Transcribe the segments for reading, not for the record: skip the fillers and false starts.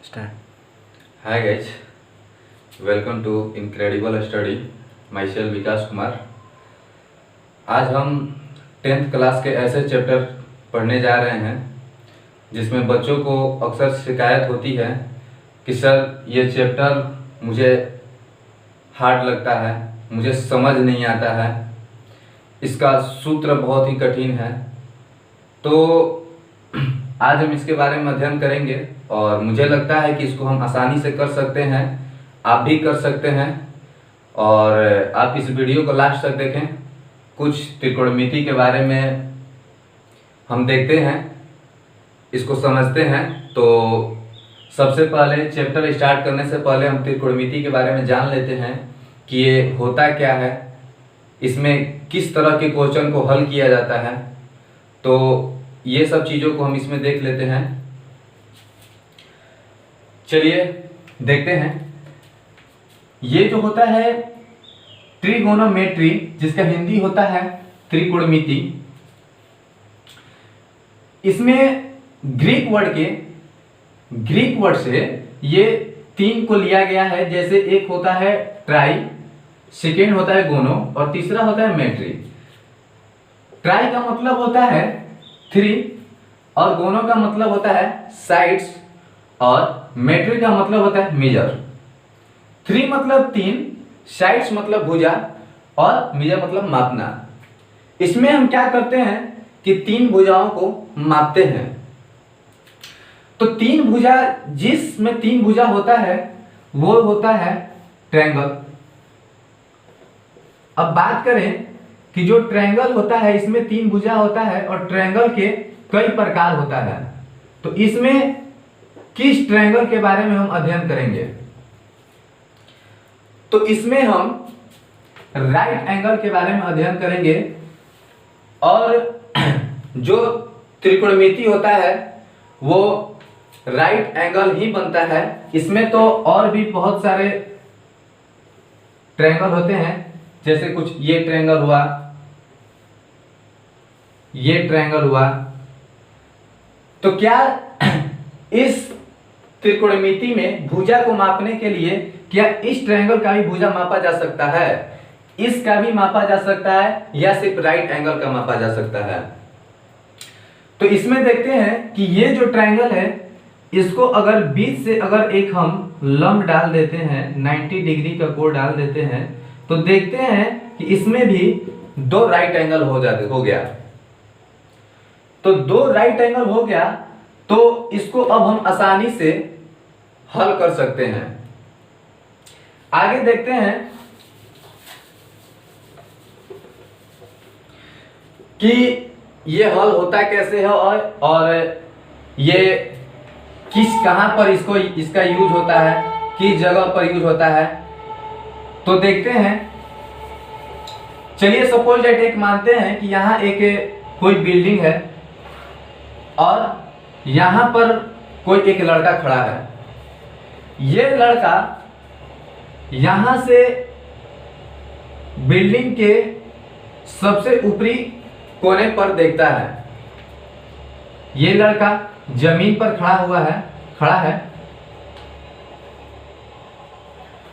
Start. Hi guys, welcome to incredible study. Myself Vikas Kumar. आज हम 10th class के ऐसे चैप्टर पढ़ने जा रहे हैं जिसमें बच्चों को अक्सर शिकायत होती है कि सर ये चैप्टर मुझे हार्ड लगता है, मुझे समझ नहीं आता है, इसका सूत्र बहुत ही कठिन है। तो आज हम इसके बारे में अध्ययन करेंगे और मुझे लगता है कि इसको हम आसानी से कर सकते हैं, आप भी कर सकते हैं। और आप इस वीडियो को लास्ट तक देखें। कुछ त्रिकोणमिति के बारे में हम देखते हैं, इसको समझते हैं। तो सबसे पहले चैप्टर स्टार्ट करने से पहले हम त्रिकोणमिति के बारे में जान लेते हैं कि ये होता क्या है, इसमें किस तरह के क्वेश्चन को हल किया जाता है। तो ये सब चीज़ों को हम इसमें देख लेते हैं। चलिए देखते हैं। ये जो होता है ट्रिगोनोमेट्री, जिसका हिंदी होता है त्रिकोणमिति, इसमें ग्रीक वर्ड से ये 3 को लिया गया है। जैसे एक होता है ट्राई, सेकेंड होता है गोनो और तीसरा होता है मेट्री। ट्राई का मतलब होता है 3 और गोनो का मतलब होता है साइड्स और मेट्री का मतलब होता है मेजर। 3 मतलब 3, साइड्स मतलब भुजा और मेजर मतलब मापना। इसमें हम क्या करते हैं कि 3 भुजाओं को मापते हैं। तो 3 भुजा, जिसमें 3 भुजा होता है वो होता है ट्रायंगल। अब बात करें कि जो ट्रायंगल होता है इसमें 3 भुजा होता है और ट्रायंगल के कई प्रकार होता है। तो इसमें किस ट्रायंगल के बारे में हम अध्ययन करेंगे? तो इसमें हम राइट एंगल के बारे में अध्ययन करेंगे। और जो त्रिकोणमिति होता है वो राइट एंगल ही बनता है। इसमें तो और भी बहुत सारे ट्रायंगल होते हैं, जैसे कुछ ये ट्रायंगल हुआ, ये ट्रायंगल हुआ। तो क्या इस त्रिकोणमिति में भुजा को मापने के लिए क्या इस ट्रायंगल का भी भुजा मापा जा सकता है, इसका भी मापा जा सकता है, या सिर्फ राइट एंगल का मापा जा सकता है? तो इसमें देखते हैं कि ये जो ट्रायंगल है इसको अगर बीच से अगर एक हम लंब डाल देते हैं, 90 डिग्री का कोण डाल देते हैं, तो देखते हैं कि इसमें भी 2 राइट एंगल हो गया। तो 2 राइट एंगल हो गया तो इसको अब हम आसानी से हल कर सकते हैं। आगे देखते हैं कि ये हल होता कैसे है और ये कहां पर इसका यूज होता है, किस जगह पर यूज होता है। तो देखते हैं। चलिए सपोज दैट एक मानते हैं कि यहाँ एक कोई बिल्डिंग है और यहां पर कोई एक लड़का खड़ा है। ये लड़का यहां से बिल्डिंग के सबसे ऊपरी कोने पर देखता है। ये लड़का जमीन पर खड़ा है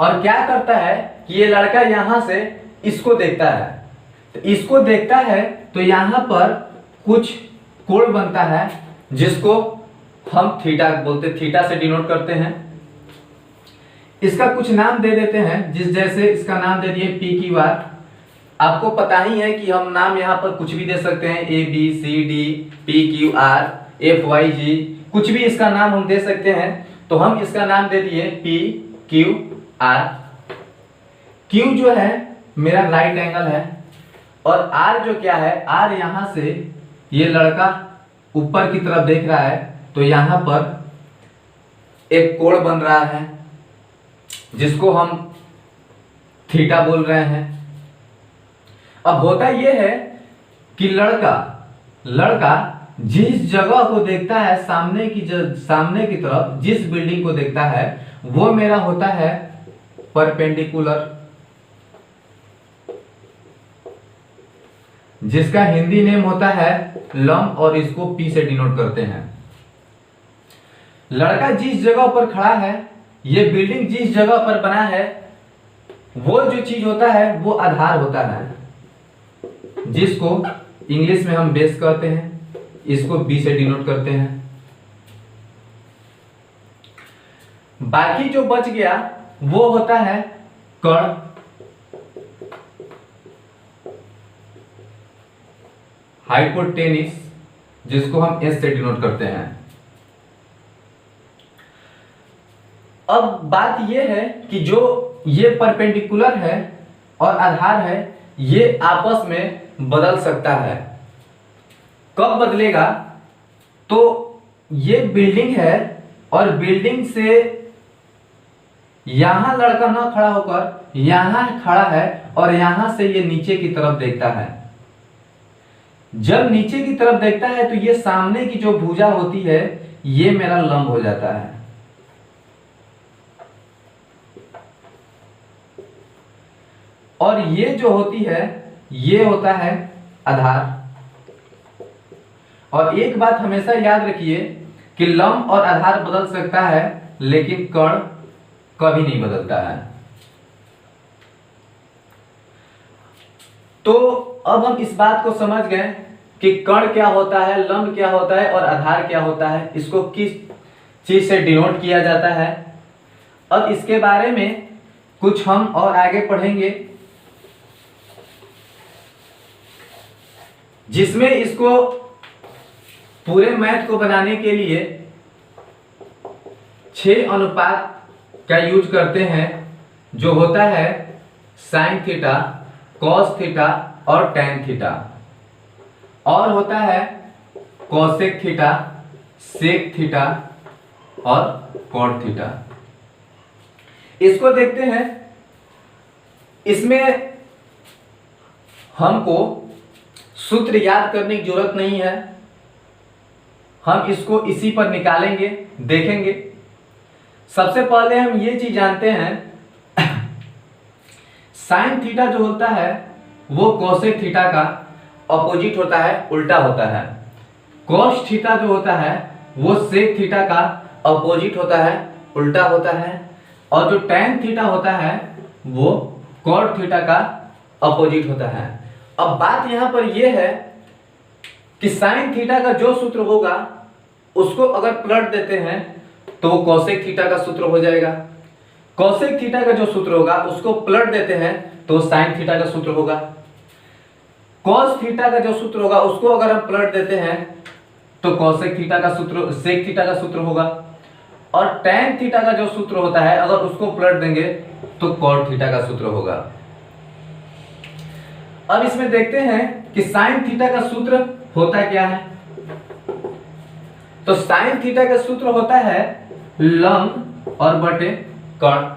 और क्या करता है कि ये लड़का यहां से इसको देखता है। तो इसको देखता है तो यहां पर कुछ कोण बनता है जिसको हम थीटा बोलते, थीटा से डिनोट करते हैं। इसका कुछ नाम दे देते हैं, जैसे इसका नाम दे दिए पी क्यू आर। आपको पता ही है कि हम नाम यहाँ पर कुछ भी दे सकते हैं, A B C D, P Q R, F Y G, कुछ भी इसका नाम हम दे सकते हैं। तो हम इसका नाम दे दिए पी क्यू आर। क्यू जो है मेरा राइट एंगल है और आर जो क्या है, आर यहां से ये लड़का ऊपर की तरफ देख रहा है तो यहां पर एक कोण बन रहा है जिसको हम थीटा बोल रहे हैं। अब होता यह है कि लड़का जिस जगह को देखता है, सामने की तरफ जिस बिल्डिंग को देखता है वो मेरा होता है परपेंडिकुलर, जिसका हिंदी नेम होता है लंब और इसको पी से डिनोट करते हैं। लड़का जिस जगह पर खड़ा है, ये बिल्डिंग जिस जगह पर बना है, वो जो चीज होता है वो आधार होता है, जिसको इंग्लिश में हम बेस कहते हैं। इसको बी से डिनोट करते हैं। बाकी जो बच गया वो होता है कण, हाइपोटेनिस, जिसको हम एस से डिनोट करते हैं। अब बात यह है कि जो ये परपेंडिकुलर है और आधार है, ये आपस में बदल सकता है। कब बदलेगा? तो ये बिल्डिंग है और बिल्डिंग से यहां लड़का ना खड़ा होकर यहां खड़ा है और यहां से ये नीचे की तरफ देखता है। जब नीचे की तरफ देखता है तो ये सामने की जो भुजा होती है ये मेरा लंब हो जाता है। और ये जो होती है ये होता है आधार। और एक बात हमेशा याद रखिए कि लंब और आधार बदल सकता है, लेकिन कण कभी नहीं बदलता है। तो अब हम इस बात को समझ गए कि कण क्या होता है, लंब क्या होता है और आधार क्या होता है, इसको किस चीज से डिनोट किया जाता है। अब इसके बारे में कुछ हम और आगे पढ़ेंगे, जिसमें इसको पूरे मैथ को बनाने के लिए 6 अनुपात का यूज करते हैं, जो होता है साइन थीटा, कॉस थीटा और टैन थीटा, और होता है कोसेक थीटा, सेक थीटा और कॉट थीटा। इसको देखते हैं। इसमें हमको सूत्र याद करने की जरूरत नहीं है, हम इसको इसी पर निकालेंगे, देखेंगे। सबसे पहले हम ये चीज जानते हैं साइन थीटा जो होता है वो कोसेक थीटा का अपोजिट होता है, उल्टा होता है। कॉस थीटा जो होता है वो सेक थीटा का अपोजिट होता है, उल्टा होता है। और जो टैन थीटा होता है वो कॉट थीटा का अपोजिट होता है। अब बात यहां पर यह है कि साइन थीटा का जो सूत्र होगा उसको अगर पलट देते हैं तो कोसेक थीटा का सूत्र हो जाएगा। कोसेक थीटा का जो सूत्र होगा उसको पलट देते हैं तो साइन थीटा का सूत्र होगा। कॉस थीटा का जो सूत्र होगा उसको अगर हम पलट देते हैं तो कोसेक थीटा का सूत्र, सेक थीटा का सूत्र होगा। और टैन थीटा का जो सूत्र होता है अगर उसको पलट देंगे तो कॉट थीटा का सूत्र होगा। अब इसमें देखते हैं कि साइन थीटा का सूत्र होता क्या है। तो साइन थीटा का सूत्र होता है लंब और बटे कण।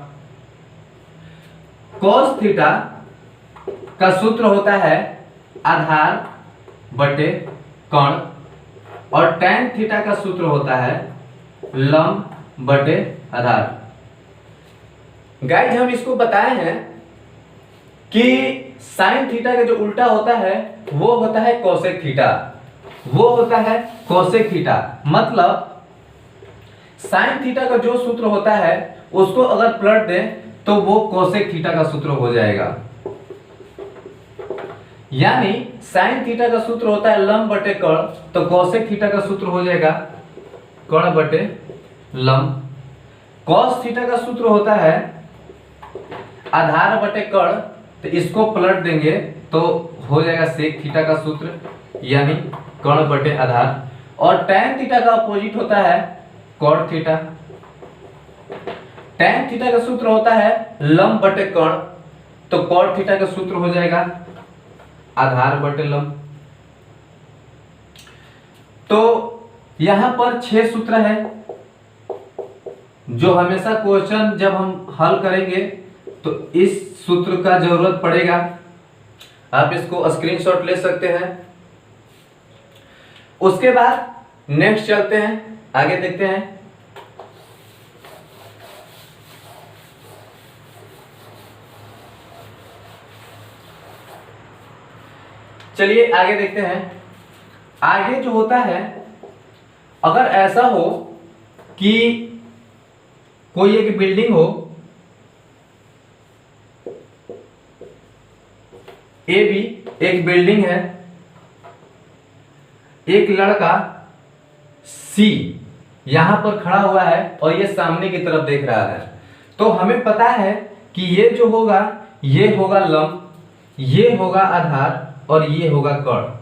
कॉस थीटा का सूत्र होता है आधार बटे कण। और टैन थीटा का सूत्र होता है लंब बटे आधार। गाइस हम इसको बताए हैं कि साइन थीटा का जो उल्टा होता है वो होता है कोसेक थीटा, वो होता है कोसेक थीटा। मतलब साइन थीटा का जो सूत्र होता है उसको अगर पलट दें तो वो कोसेक थीटा का सूत्र हो जाएगा। यानी साइन थीटा का सूत्र होता है लंब बटे कण, तो कोसेक थीटा का सूत्र हो जाएगा कण बटे लंब। कॉस थीटा का सूत्र होता है आधार बटे कण, तो इसको पलट देंगे तो हो जाएगा सेक थीटा का सूत्र, यानी कण बटे आधार। और टैन थीटा का अपोजिट होता है कॉट थीटा। टैन थीटा का सूत्र होता है लंब बटे कण, तो कॉट थीटा का सूत्र हो जाएगा आधार बटे लंब। तो यहां पर 6 सूत्र है जो हमेशा क्वेश्चन जब हम हल करेंगे तो इस सूत्र का जरूरत पड़ेगा। आप इसको स्क्रीनशॉट ले सकते हैं। उसके बाद नेक्स्ट चलते हैं, आगे देखते हैं। चलिए आगे देखते हैं। आगे जो होता है, अगर ऐसा हो कि कोई एक बिल्डिंग हो, ए बी एक बिल्डिंग है, एक लड़का सी यहां पर खड़ा हुआ है और ये सामने की तरफ देख रहा है। तो हमें पता है कि ये जो होगा ये होगा लंब, ये होगा आधार और ये होगा कर्ण।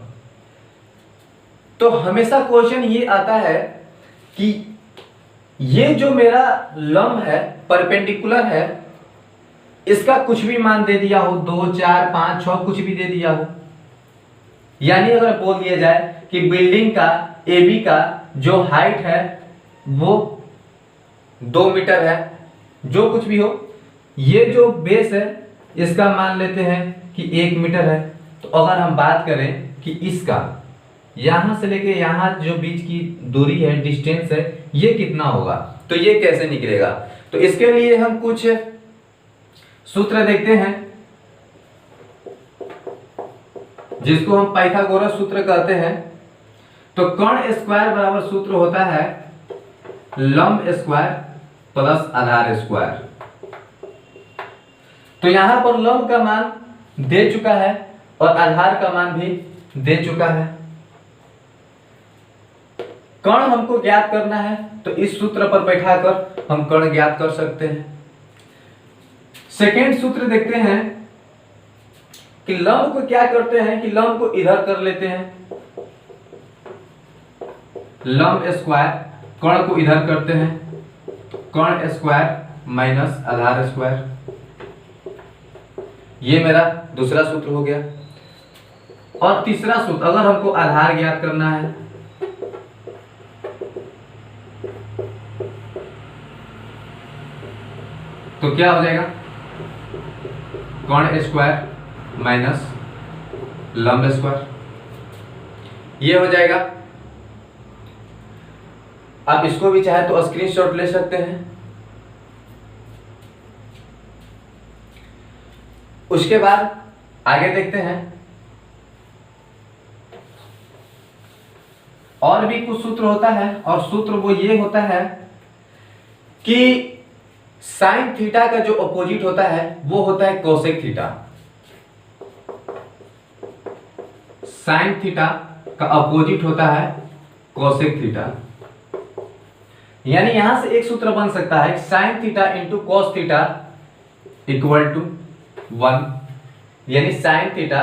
तो हमेशा क्वेश्चन ये आता है कि ये जो मेरा लंब है परपेंडिकुलर है, इसका कुछ भी मान दे दिया हो, 2 4 5 6 कुछ भी दे दिया हो, यानी अगर बोल दिया जाए कि बिल्डिंग का AB का जो हाइट है वो 2 मीटर है, जो कुछ भी हो, ये जो बेस है इसका मान लेते हैं कि 1 मीटर है। तो अगर हम बात करें कि इसका यहां से लेके यहां जो बीच की दूरी है, डिस्टेंस है, ये कितना होगा, तो ये कैसे निकलेगा। तो इसके लिए हम कुछ सूत्र देखते हैं जिसको हम पाइथागोरस सूत्र कहते हैं। तो कर्ण स्क्वायर बराबर सूत्र होता है लंब स्क्वायर प्लस आधार स्क्वायर। तो यहां पर लंब का मान दे चुका है और आधार का मान भी दे चुका है। कर्ण हमको ज्ञात करना है, तो इस सूत्र पर बैठाकर हम कर्ण ज्ञात कर सकते हैं। सेकेंड सूत्र देखते हैं कि लंब को क्या करते हैं कि लंब को इधर कर लेते हैं, लंब स्क्वायर, कर्ण को इधर करते हैं, कर्ण स्क्वायर माइनस आधार स्क्वायर। ये मेरा दूसरा सूत्र हो गया। और तीसरा सूत्र, अगर हमको आधार ज्ञात करना है तो क्या हो जाएगा, कर्ण स्क्वायर माइनस लंब स्क्वायर, ये हो जाएगा। आप इसको भी चाहे तो स्क्रीनशॉट ले सकते हैं। उसके बाद आगे देखते हैं, और भी कुछ सूत्र होता है, और सूत्र वो ये होता है कि साइन थीटा का जो अपोजिट होता है वो होता है कोसेक थीटा। साइन थीटा का अपोजिट होता है कोसेक थीटा। यानी यहां से एक सूत्र बन सकता है sine theta into cos theta equal to 1, यानी sine theta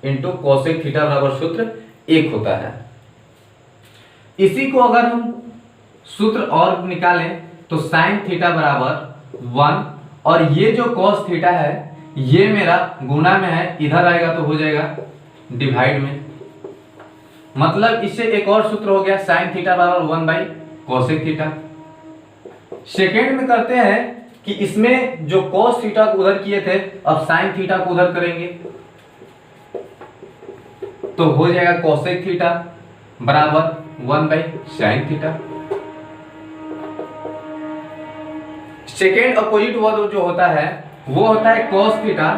into cosec theta बराबर सूत्र 1 होता है। इसी को अगर हम सूत्र और निकालें तो साइन थीटा बराबर 1, और ये जो कॉस थीटा है ये मेरा गुणा में है, इधर आएगा तो हो जाएगा डिवाइड में। मतलब इससे एक और सूत्र हो गया साइन थीटा बराबर 1 बाई कोसेक थीटा। सेकेंड में करते हैं कि इसमें जो कॉस थीटा को उधर किए थे, अब साइन थीटा को उधर करेंगे तो हो जाएगा कोसेक थीटा बराबर 1 by sine theta. Second opposite word जो होता है वो होता है cos theta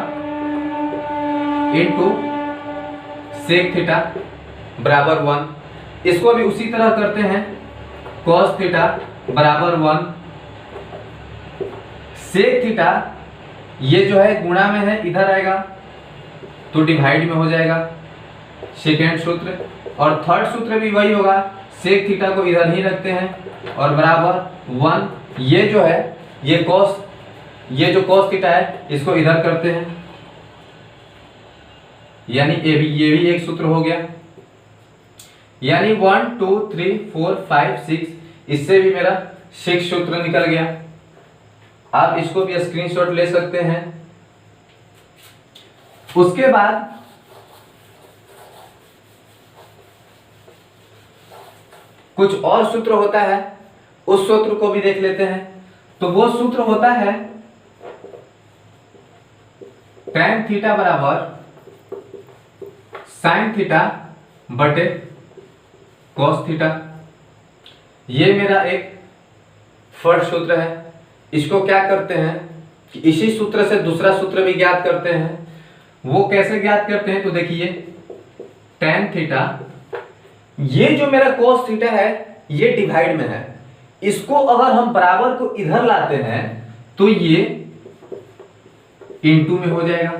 into sec theta बराबर 1। इसको भी उसी तरह करते हैं, कॉस थीटा बराबर 1, सेक थीटा ये जो है गुणा में है, इधर आएगा तो डिवाइड में हो जाएगा सेकेंड सूत्र। और थर्ड सूत्र भी वही होगा, सेक थीटा को इधर ही रखते हैं और बराबर 1, ये जो है ये जो कॉस थीटा है इसको इधर करते हैं, यानी ये भी एक सूत्र हो गया। यानी 1 2 3 4 5 6, इससे भी मेरा 6 सूत्र निकल गया। आप इसको भी स्क्रीनशॉट ले सकते हैं। उसके बाद कुछ और सूत्र होता है, उस सूत्र को भी देख लेते हैं। तो वो सूत्र होता है tan थीटा बराबर साइन थीटा बटे कॉस थीटा। ये मेरा एक फर्स्ट सूत्र है। इसको क्या करते हैं कि इसी सूत्र से दूसरा सूत्र भी ज्ञात करते हैं। वो कैसे ज्ञात करते हैं तो देखिए, tan थीटा, ये जो मेरा cos थीटा है ये डिवाइड में है, इसको अगर हम बराबर को इधर लाते हैं तो ये इनटू में हो जाएगा।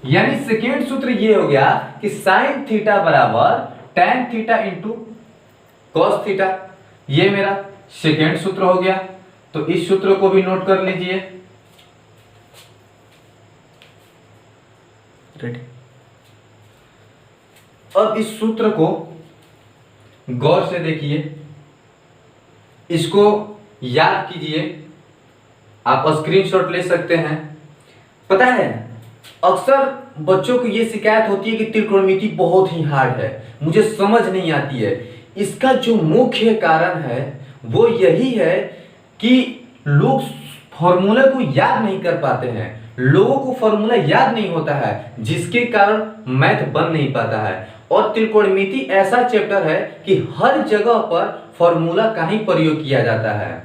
यानी सेकेंड सूत्र ये हो गया कि साइन थीटा बराबर tan theta into cos theta. ये मेरा सेकेंड सूत्र हो गया। तो इस सूत्र को भी नोट कर लीजिए। अब इस सूत्र को गौर से देखिए, इसको याद कीजिए। आप स्क्रीनशॉट ले सकते हैं। पता है अक्सर बच्चों को ये शिकायत होती है कि त्रिकोणमिति बहुत ही हार्ड है, मुझे समझ नहीं आती है। इसका जो मुख्य कारण है वो यही है कि लोग फॉर्मूला को याद नहीं कर पाते हैं। लोगों को फॉर्मूला याद नहीं होता है, जिसके कारण मैथ बन नहीं पाता है। और त्रिकोणमिति ऐसा चैप्टर है कि हर जगह पर फॉर्मूला का ही प्रयोग किया जाता है।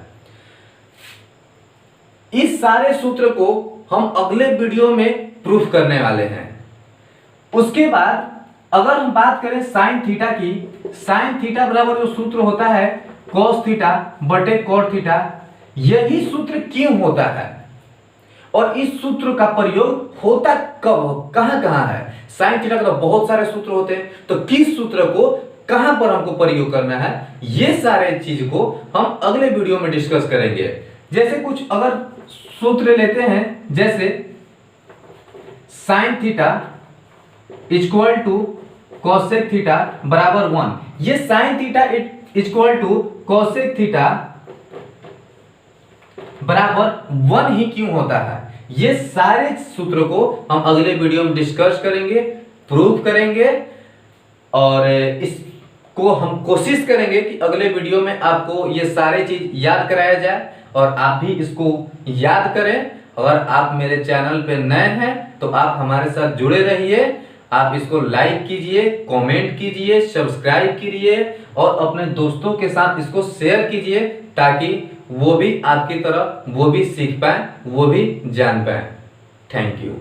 इस सारे सूत्र को हम अगले वीडियो में प्रूफ करने वाले हैं। उसके बाद अगर हम बात करें साइन थीटा की, साइन थीटा बराबर जो सूत्र होता है कॉस थीटा बटे कॉट थीटा। यही सूत्र क्यों होता है और इस सूत्र का प्रयोग होता कब कहां कहां है? साइन थीटा का तो बहुत सारे सूत्र होते हैं, तो किस सूत्र को कहां पर हमको प्रयोग करना है, ये सारे चीज को हम अगले वीडियो में डिस्कस करेंगे। जैसे कुछ अगर सूत्र लेते हैं, जैसे sine theta equal to cosec theta बराबर 1। ये sine theta equal to cosec theta बराबर 1 ही क्यों होता है? ये सारे सूत्र को हम अगले वीडियो में डिस्कस करेंगे, प्रूफ करेंगे और इसको हम कोशिश करेंगे कि अगले वीडियो में आपको ये सारे चीज याद कराया जाए और आप भी इसको याद करें। अगर आप मेरे चैनल पे नए हैं तो आप हमारे साथ जुड़े रहिए। आप इसको लाइक कीजिए, कमेंट कीजिए, सब्सक्राइब कीजिए और अपने दोस्तों के साथ इसको शेयर कीजिए, ताकि वो भी आपकी तरह वो भी सीख पाए, वो भी जान पाए। Thank you.